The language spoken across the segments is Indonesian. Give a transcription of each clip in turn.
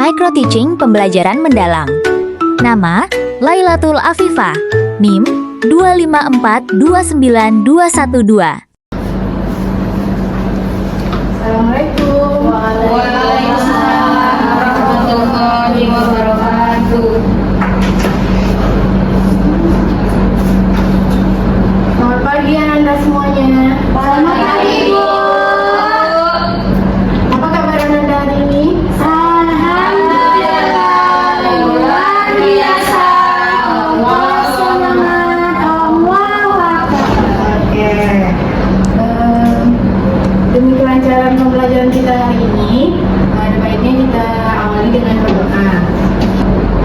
Micro Teaching Pembelajaran Mendalam. Nama, Lailatul Afifah. NIM 254291212. Assalamualaikum. Waalaikumsalam warahmatullahi wabarakatuh. Selamat pagi Anda semuanya. Selamat pagi, Bu. Apa kabar Anda hari ini? Alhamdulillah, luar biasa. Allah selamat, Allah akbar. Oke. Demi kelancaran pembelajaran kita hari ini, ada baiknya kita awali dengan berdoa.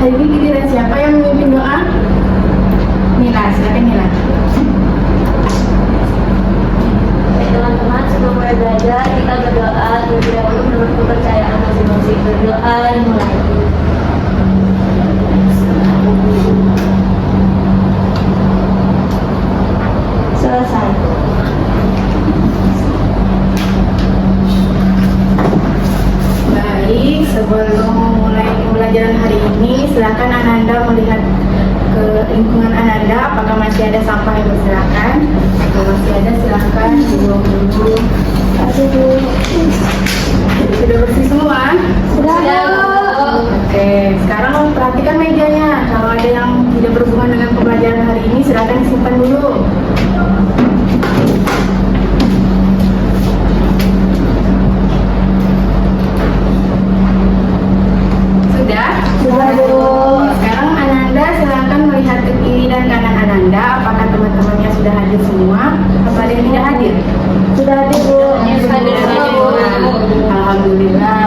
Hari ini giliran siapa yang memimpin doa? Nila, silakan Nila. Baik teman-teman, sebelum mulai belajar kita berdoa terlebih dahulu menurut kepercayaan masing-masing. Berdoa dimulai. Selesai. Baik, sebelum memulai pembelajaran hari ini, silakan Ananda melihat ke lingkungan Ananda. Apakah masih ada sampah yang berserakan? Kalau masih ada, silakan dibuang dulu. Sudah bersih semua? Sudah, Bu. Oke, sekarang perhatikan mejanya. Kalau ada yang tidak berhubungan dengan pembelajaran hari ini, silakan simpan dulu. Sudah? Sudah, Bu. Sekarang Ananda silakan melihat ke kiri dan kanan Ananda. Apakah teman-temannya sudah hadir semua? Atau ada yang tidak hadir? Sudah hadir, Bu. Sudah hadir, Bu. Alhamdulillah.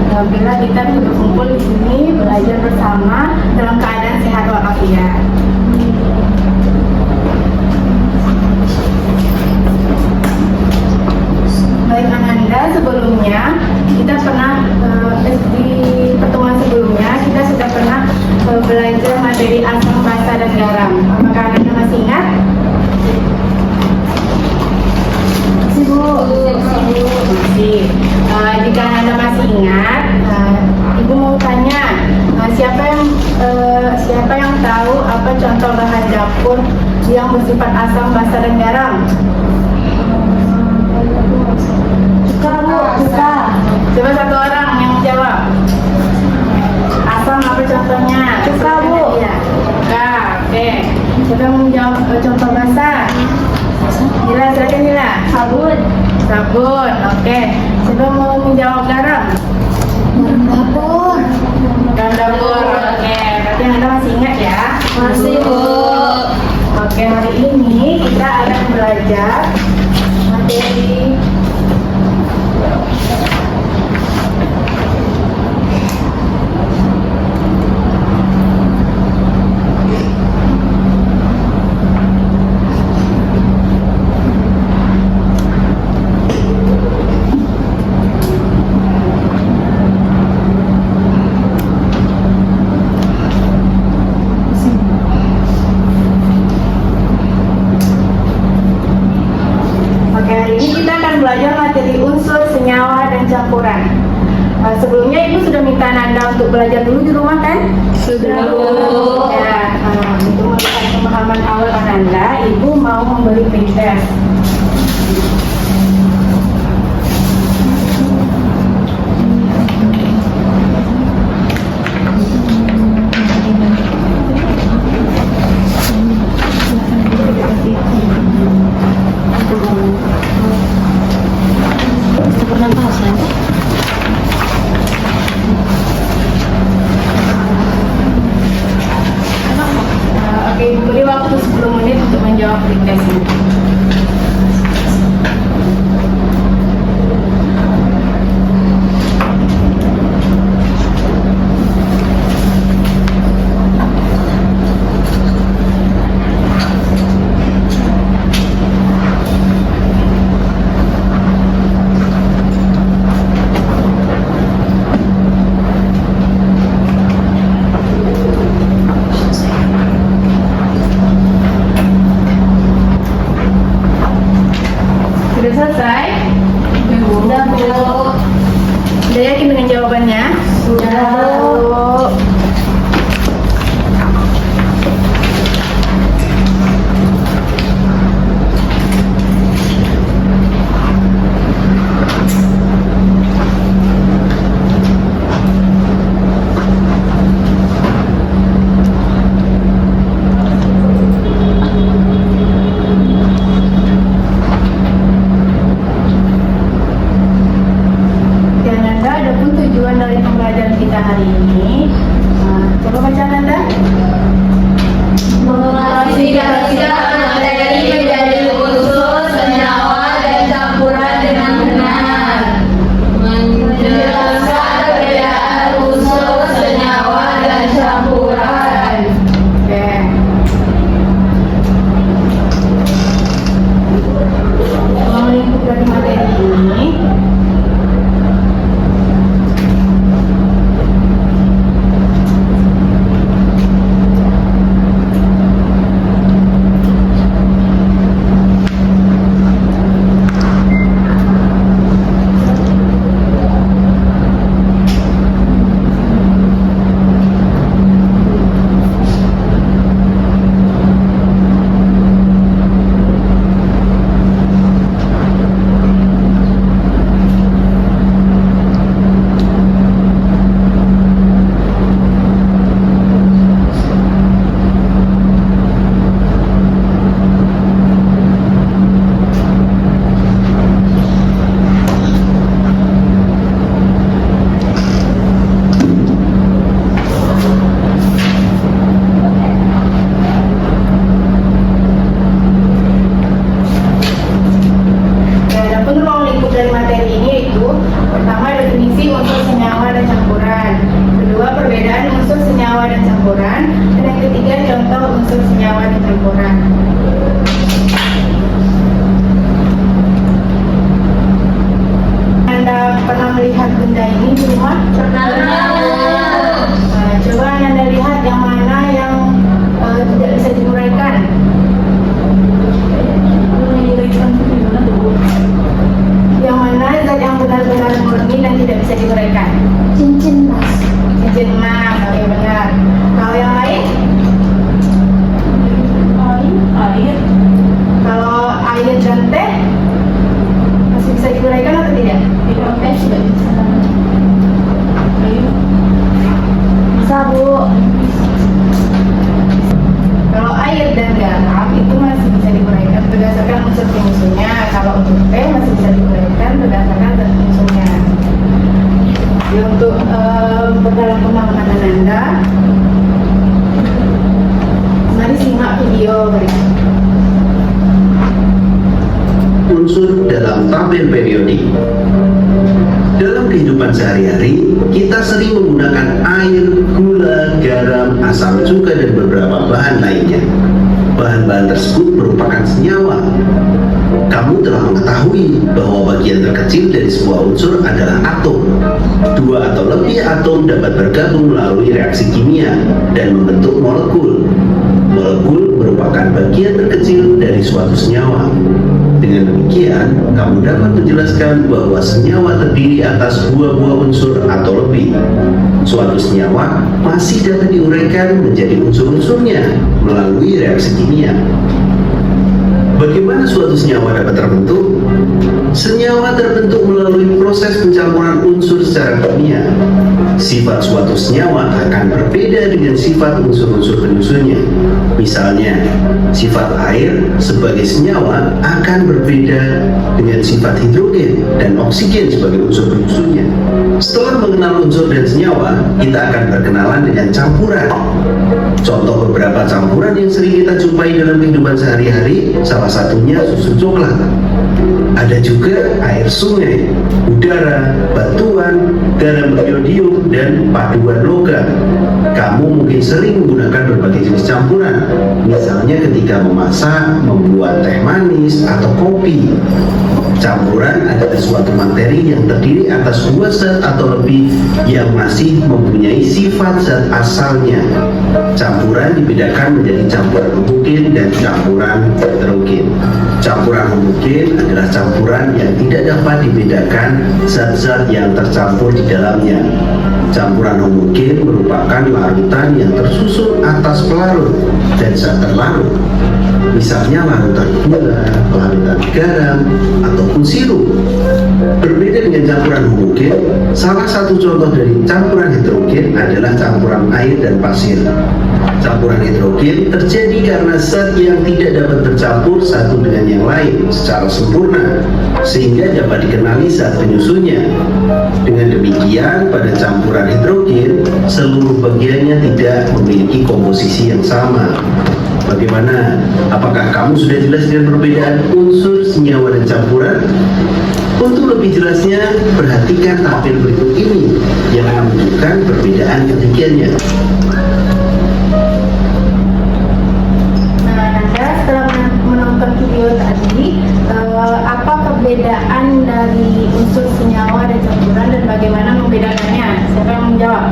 Alhamdulillah kita berkumpul di sini belajar bersama dalam keadaan sehat walafiat. Baik Ananda, sebelumnya kita pernah di pertemuan sebelumnya kita sudah pernah belajar materi asam, basa, dan garam. Apakah Ananda masih ingat? Masih, Bu. Masih. Jika Anda masih ingat, Ibu mau tanya, siapa yang tahu apa contoh bahan dapur yang bersifat asam, basa, dan garam? Suka, Bu. Suka. Coba satu orang yang jawab. Asam apa contohnya? Cuka, Bu. Iya. Cuka. Oke. Siapa yang menjawab contoh basa? Nila, silakan Nila. Sabun. Sabun. Oke. Siapa mau menjawab garam? Dapur. Garam dapur. Oke. Berarti Anda masih ingat ya? Masih, Bu. Oke, hari ini kita akan belajar materi belajar materi unsur, senyawa, dan campuran. Sebelumnya Ibu sudah minta Nanda untuk belajar dulu di rumah kan? Sudah, Bu. Ya, untuk melihat pemahaman awal Nanda, Ibu mau memberi pretest. Oke, Ibu beri waktu 10 menit untuk menjawab pretest ini. pada hari ini. Coba baca Nanda. Mengklasifikasikan materi menjadi unsur, senyawa, dan campuran dengan benar. Menjelaskan perbedaan unsur, senyawa, dan campuran. Oke. Melingkup dari materi ini. Adapun ruang lingkup dari materi ini yaitu pertama definisi unsur senyawa dan campuran, kedua perbedaan unsur senyawa dan campuran, dan yang ketiga contoh unsur senyawa dan campuran. Anda pernah melihat benda ini di rumah? Pernah. Nah, coba Anda lihat yang mana yang tidak bisa diuraikan. Yang mana zat yang benar-benar murni dan tidak bisa diuraikan? Cincin emas. Cincin emas, oke benar. Kalau yang lain? Air. Kalau air dan teh masih bisa diuraikan atau tidak? Teh sudah bisa. Bisa, Bu. Kalau air dan garam itu masih bisa diuraikan berdasarkan unsur penyusunnya. Kalau untuk teh masih bisa diuraikan berdasarkan zat penyusunnya. Jadi untuk perdalam pemahaman Anda, mari simak video berikut. Unsur dalam tabel periodik. Dalam kehidupan sehari-hari, kita sering menggunakan air, gula, garam, asam cuka, dan beberapa bahan lainnya. Bahan-bahan tersebut merupakan senyawa. Kamu telah mengetahui bahwa bagian terkecil dari sebuah unsur adalah atom. Dua atau lebih atom dapat bergabung melalui reaksi kimia dan membentuk molekul. Molekul merupakan bagian terkecil dari suatu senyawa. Dengan demikian, kamu dapat menjelaskan bahwa senyawa terdiri atas dua unsur atau lebih. Suatu senyawa masih dapat diuraikan menjadi unsur-unsurnya melalui reaksi kimia. Bagaimana suatu senyawa dapat terbentuk? Senyawa terbentuk melalui proses pencampuran unsur secara kimia. Sifat suatu senyawa akan berbeda dengan sifat unsur-unsur penyusunnya. Misalnya, sifat air sebagai senyawa akan berbeda dengan sifat hidrogen dan oksigen sebagai unsur penyusunnya. Setelah mengenal unsur dan senyawa, kita akan berkenalan dengan campuran. Contoh beberapa campuran yang sering kita jumpai dalam kehidupan sehari-hari, salah satunya susu coklat. Ada juga air sungai, udara, batuan, garam beriodium, dan paduan logam. Kamu mungkin sering menggunakan berbagai jenis campuran, misalnya ketika memasak, membuat teh manis, atau kopi. Campuran adalah suatu materi yang terdiri atas dua zat atau lebih yang masih mempunyai sifat zat asalnya. Campuran dibedakan menjadi campuran homogen dan campuran heterogen. Campuran homogen adalah campuran yang tidak dapat dibedakan zat-zat yang tercampur di dalamnya. Campuran homogen merupakan larutan yang tersusun atas pelarut dan zat terlarut. Misalnya larutan gula, larutan garam, ataupun sirup. Berbeda dengan campuran homogen, salah satu contoh dari campuran heterogen adalah campuran air dan pasir. Campuran heterogen terjadi karena zat yang tidak dapat bercampur satu dengan yang lain secara sempurna, sehingga dapat dikenali zat penyusunnya. Dengan demikian, pada campuran hidrogen, seluruh bagiannya tidak memiliki komposisi yang sama. Bagaimana? Apakah kamu sudah jelas dengan perbedaan unsur, senyawa, dan campuran? Untuk lebih jelasnya, perhatikan tabel berikut ini yang akan menunjukkan perbedaan ketinggiannya. Nah, Nanda setelah menonton video tadi, apa perbedaan dari unsur, senyawa, dan campuran dan bagaimana membedakannya? Siapa yang menjawab?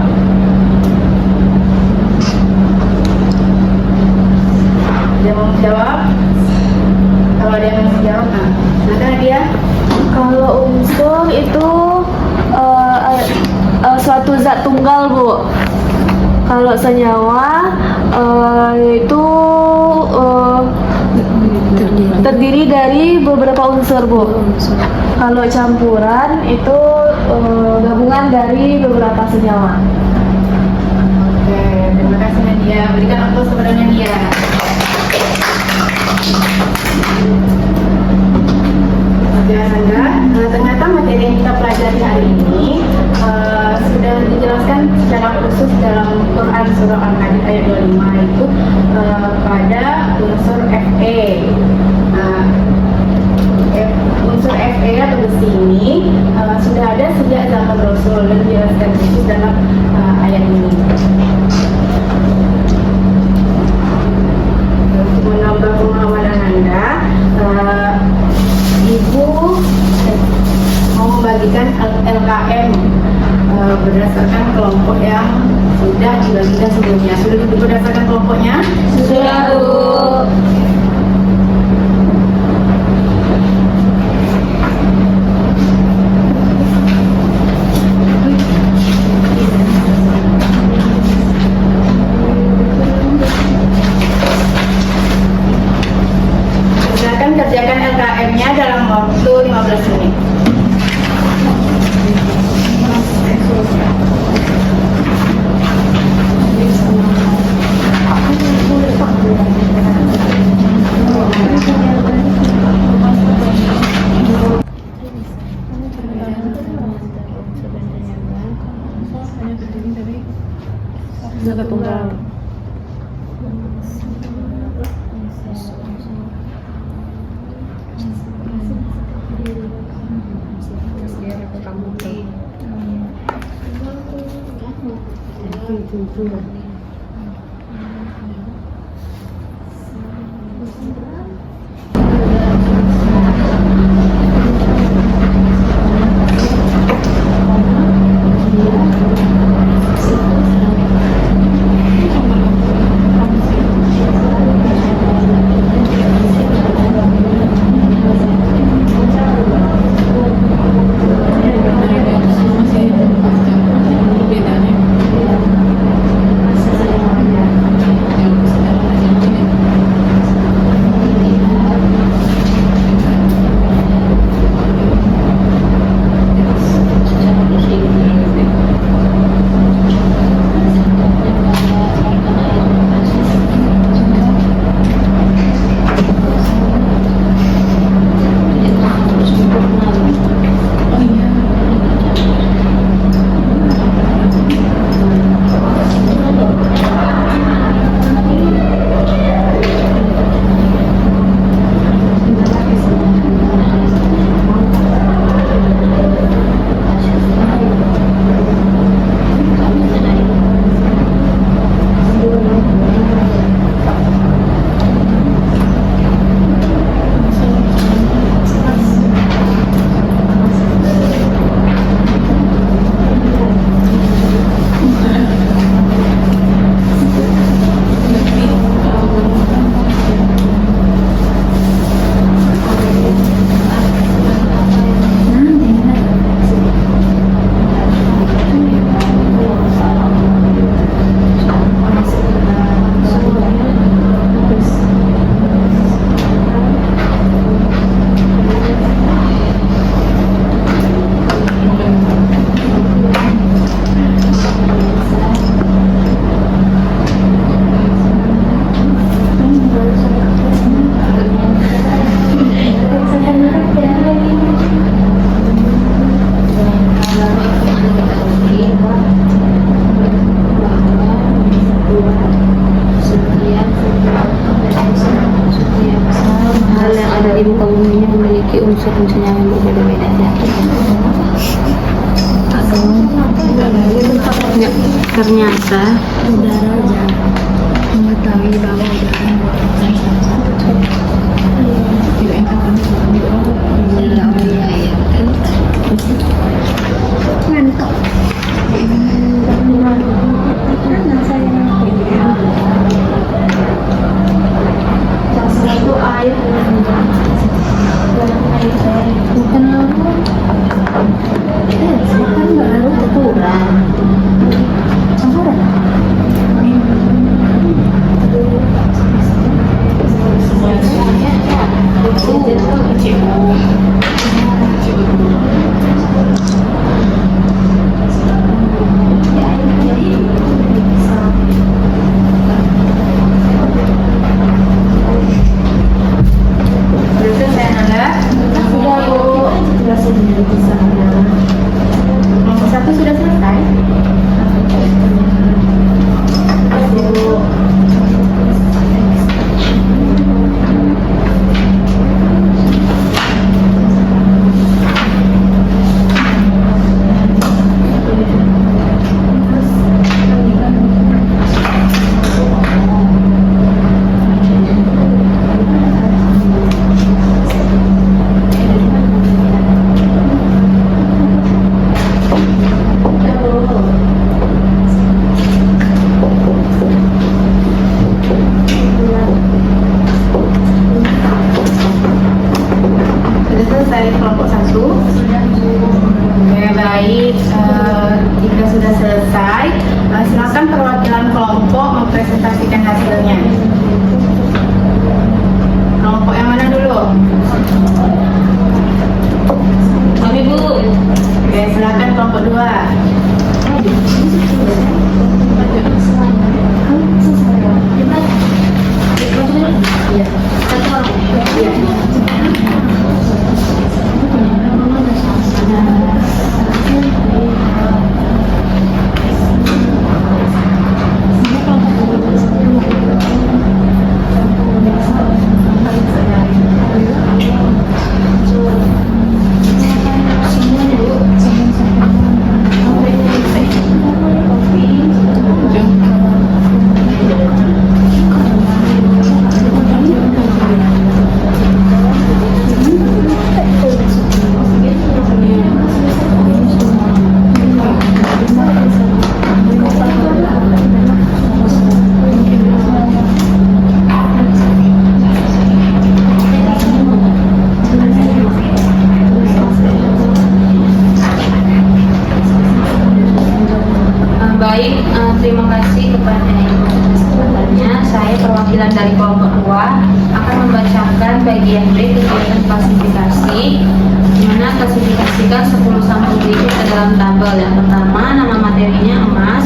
Dia mau menjawab? Kalau ada yang mau menjawab, nah, silakan dia. Kalau unsur itu suatu zat tunggal, Bu. Kalau senyawa itu terdiri dari beberapa unsur, Bu. Kalau campuran itu gabungan dari beberapa senyawa. Oke, terima kasih Nadia. Berikan aplaus kepada Nadia. Oke, Nanda, ternyata materi yang kita pelajari hari ini sudah dijelaskan secara khusus dalam Quran Surah Al-Hadid ayat 25 itu pada unsur Fe. Unsur Fe atau besi ini sudah ada sejak zaman Rasul dan dijelaskan khusus dalam ayat ini. Untuk menambah pemahaman Anda, Ibu mau membagikan LKM berdasarkan kelompok yang sudah dibagikan sebelumnya. Sudah berdasarkan kelompoknya? Sudah, Bu. Silakan kerjakan LKM-nya dalam waktu 15 menit. unsur-unsur yang berbeda-beda aja. Nggak, ternyata udara aja mengetahui bahwa udara mantap. Satu air bukan larut, makan baru terkurang. Campuran. Sudah selesai Nanda? Sudah Bu. Sudah sendiri di sana. Kelompok 1 sudah selesai? Bu. Sudah selesai kelompok 1? Oke, baik. Jika sudah selesai, silakan perwakilan kelompok mempresentasikan hasilnya. Kelompok yang mana dulu? Kami Bu. Oke, silakan kelompok 2. Baik, terima kasih kepada Ibu kesempatannya. Saya perwakilan dari kelompok 2 akan membacakan bagian B kegiatan klasifikasi, di mana klasifikasikan 10 sampel berikut ke dalam tabel. Yang pertama, nama materinya emas,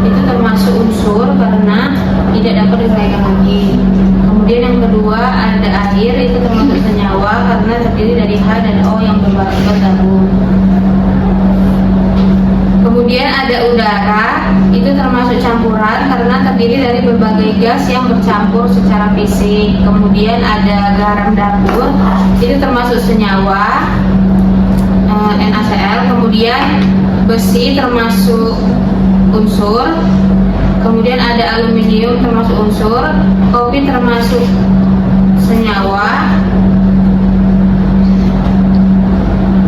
itu termasuk unsur karena tidak dapat diuraikan lagi. Kemudian yang kedua ada air, itu termasuk senyawa karena terdiri dari H dan O yang bergabung. Kemudian ada udara, itu termasuk campuran karena terdiri dari berbagai gas yang bercampur secara fisik. Kemudian ada garam dapur, itu termasuk senyawa NaCl. Kemudian besi termasuk unsur. Kemudian ada aluminium termasuk unsur, kopi termasuk senyawa.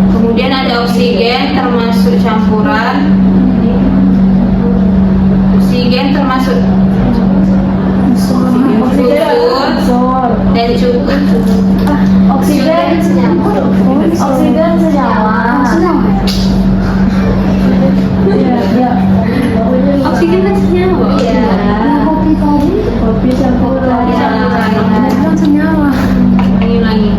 Kemudian ada oksigen termasuk campuran. Oksigen termasuk unsur dan juga Oksigen senyawa. Oksigen senyawa. Iya. oksigen kan senyawa. Iya. Kopi campuran. Campuran. Senyawa. Lagi.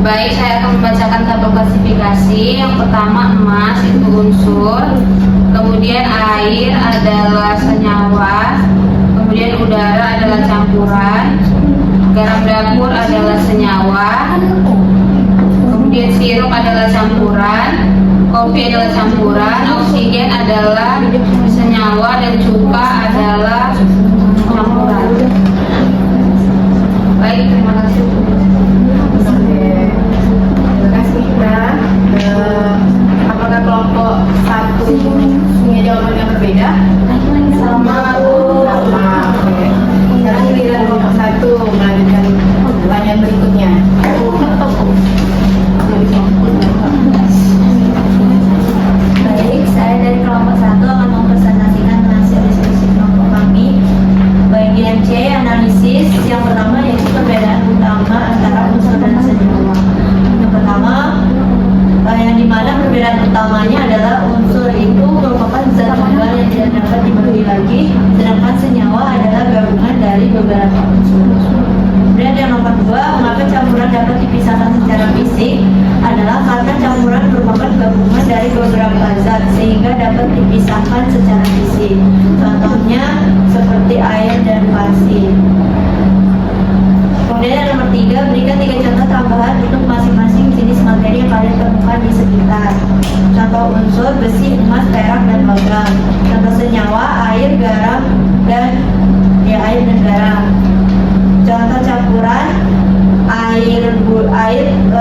Baik, saya akan membacakan tabel klasifikasi. Yang pertama emas itu unsur, kemudian air adalah senyawa, kemudian udara adalah campuran, garam dapur adalah senyawa, kemudian sirup adalah campuran, kopi adalah campuran, oksigen adalah senyawa dan cuka adalah campuran. mana perbedaan utamanya adalah unsur itu merupakan zat tunggal yang tidak dapat dibagi lagi, sedangkan senyawa adalah gabungan dari beberapa unsur. Kemudian yang nomor 2, mengapa campuran dapat dipisahkan secara fisik adalah karena campuran merupakan gabungan dari beberapa zat sehingga dapat dipisahkan secara fisik. Contohnya seperti air dan pasir. Kemudian yang nomor 3, berikan 3 contoh tambahan untuk masing-masing jenis materi yang kalian temukan di sekitar. Contoh unsur besi, emas, perak, dan logam. Contoh senyawa air, garam, dan air dan garam. Contoh campuran air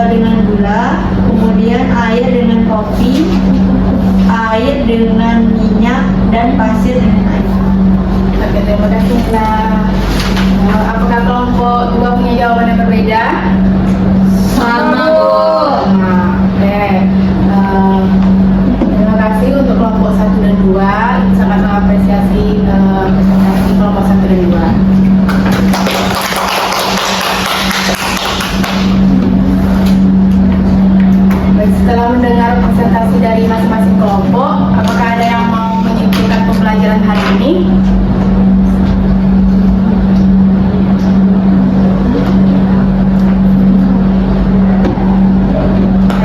dengan gula, kemudian air dengan kopi, air dengan minyak, dan pasir dengan air. Oke, terima kasih Mbak. Apakah kelompok 2 punya jawaban yang berbeda? Sama, Bu. Oke. Terima kasih untuk kelompok 1 dan 2. Sangat mengapresiasi presentasi kelompok 1 dan 2. Baik, setelah mendengar presentasi dari masing-masing kelompok, apakah ada yang mau menyimpulkan pembelajaran hari ini?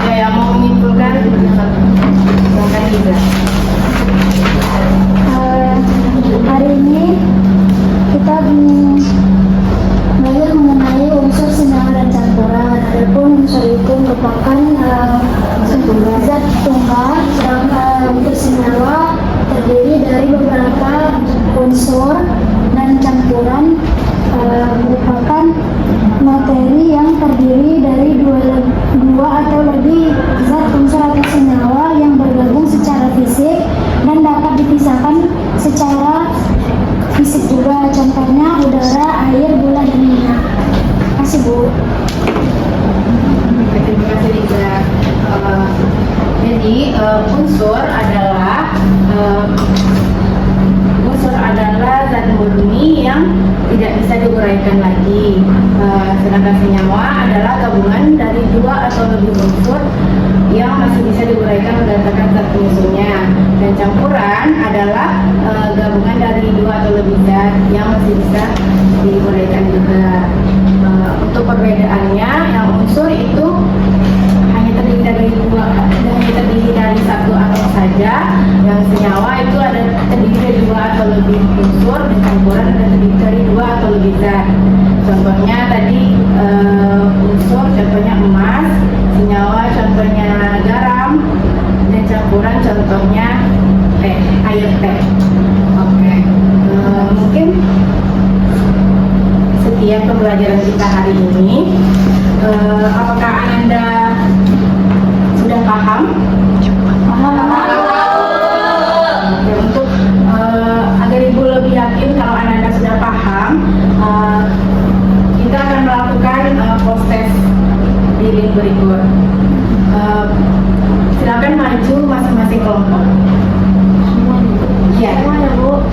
Ada yang mau menyimpulkan? Silakan juga. Hari ini kita belajar mengenai unsur senyawa dan campuran. Adapun unsur itu merupakan zat tunggal, sedangkan untuk senyawa terdiri dari beberapa unsur, dan campuran merupakan materi yang terdiri dari dua atau lebih zat unsur atau senyawa yang bergabung secara fisik dan dapat dipisahkan secara fisik juga. Contohnya udara, air, gula, dan minyak. Terima kasih, Bu. Terima kasih Liza. Jadi unsur adalah zat murni yang tidak bisa diuraikan lagi. Sedangkan senyawa adalah gabungan dari 2 atau lebih unsur yang masih bisa diuraikan berdasarkan zat penyusunnya. Dan campuran adalah gabungan dari 2 atau lebih zat yang masih bisa diuraikan juga. Untuk perbedaannya, yang unsur itu hanya terdiri dari 1 atom saja. Yang senyawa itu ada terdiri dari 2 atau lebih unsur, dan campuran ada terdiri dari 2 atau lebih zat. Contohnya tadi unsur contohnya emas, senyawa contohnya garam, dan campuran contohnya air teh. Oke. Mungkin setiap pembelajaran kita hari ini, apakah Anda sudah paham? Oke, untuk agar Ibu lebih yakin kalau Anda sudah paham, kita akan melakukan proses di link berikut. Silakan maju masing-masing kelompok. Ya. Bu.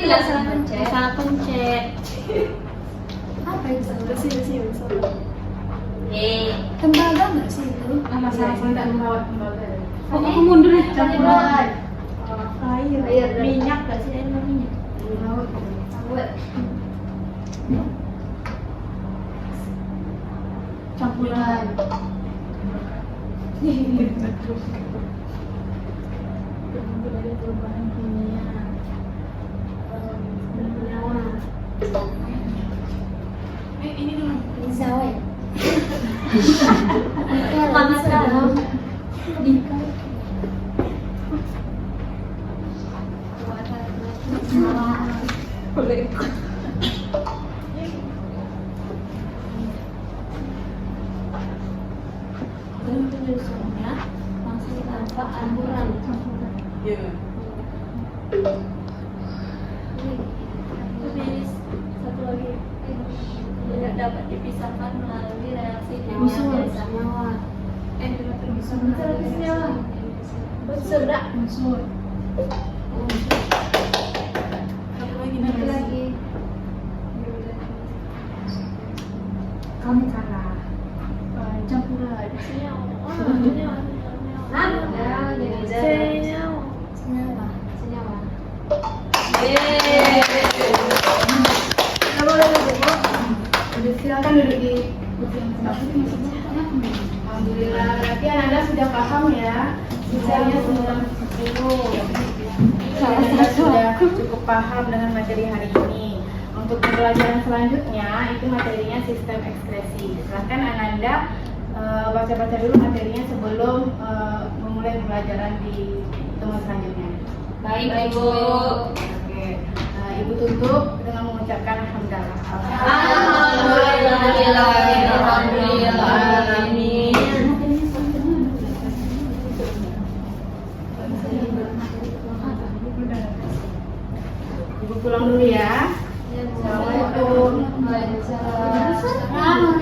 Salah pencet. Apa itu? Bersih. Tembaga nggak sih itu? Masalah tembaga. Aku mundur ya. Campuran. Air, minyak nggak sih? Air minyak. Campuran. Ini dulu. Zawa ya? Panas kan? Langsung tanpa campuran. Habis satu lagi tidak dapat dipisahkan melalui reaksi Unsur kimia senyawa. senyawa. Unsur dak. Unsur. Satu lagi. Kamu kalah. Campuran. Senyawa. Senyawa. Senyawa. Silakan duduk di kursi yang sebelah. Alhamdulillah, berarti Anda sudah paham ya misalnya tentang Anda sudah cukup paham dengan materi hari ini. Untuk pembelajaran selanjutnya itu materinya sistem ekskresi. Silakan Ananda baca-baca dulu materinya sebelum memulai pembelajaran di pertemuan selanjutnya. Baik, Ibu. Oke, Ibu tutup dengan mengucapkan alhamdulillah. Alhamdulillahirrahmanirrahim. Ibu pulang dulu ya. Assalamualaikum. Waalaikumsalam.